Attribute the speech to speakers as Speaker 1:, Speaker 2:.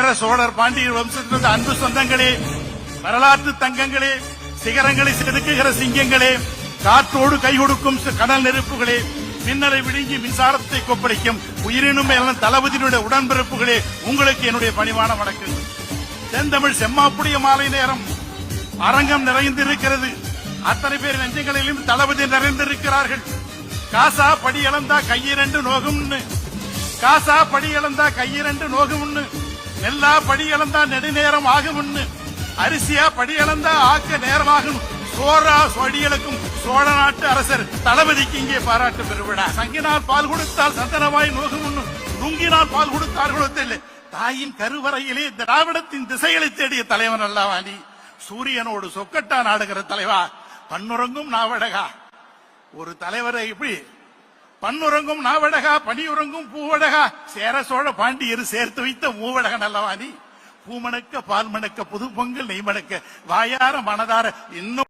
Speaker 1: சேர சோழர் பாண்டியர் வம்சத்திலிருந்து அன்பு சொந்தங்களே, வரலாற்று தங்கங்களே, சிகரங்களை செதுக்குகிற சிங்கங்களே, காற்றோடு கை கொடுக்கும் கடல் நெருப்புகளே, மின்னலை விழுங்கி மின்சாரத்தை கொப்பளிக்கும் உயிரினும் தளபதியினுடைய உடன்பிறப்புகளே, உங்களுக்கு என்னுடைய பணிவான வணக்கங்கள். தென்தமிழ் செம்மாப்புடைய மாலை நேரம் அரங்கம் நிறைந்திருக்கிறது. அத்தனை பேர் நெஞ்சங்களிலும் தளபதி நிறைந்திருக்கிறார்கள். காசா படி இழந்தா கையிரண்டு நோகும்னு, காசா படி இழந்தா கையிரண்டு நோகும்னு, நெல்லா படி இழந்தா நெடுநேரம் ஆகும்னு, அரிசியா படி இழந்தா ஆக்க நேரமாகும், சோரா சொடிகளுக்கும் சோழ நாட்டு அரசர் தளபதிக்கு இங்கே பாராட்டு பெறுவிடா. சங்கினால் பால் கொடுத்தால் சந்தனமாய் நோகும்னு, நுங்கினால் பால் கொடுத்தார்களோ தெரியல. தாயின் கருவறையிலே திராவிடத்தின் திசைகளை தேடிய தலைவன் அல்லவா நீ? சூரியனோடு சொக்கட்டா நாடுகிற தலைவா, பன்னுறங்கும் நாவடகா. ஒரு தலைவரை இப்படி பன்னுறங்கும் நாவடகா, பனியுறங்கும் பூவடகா, சேர சோழ பாண்டியர் சேர்த்து வைத்த மூவடகன் அல்லவா நீ? பூமணக்க பால் மணக்க புது பொங்கல் நெய் மணக்க வாயார மனதார இன்னும்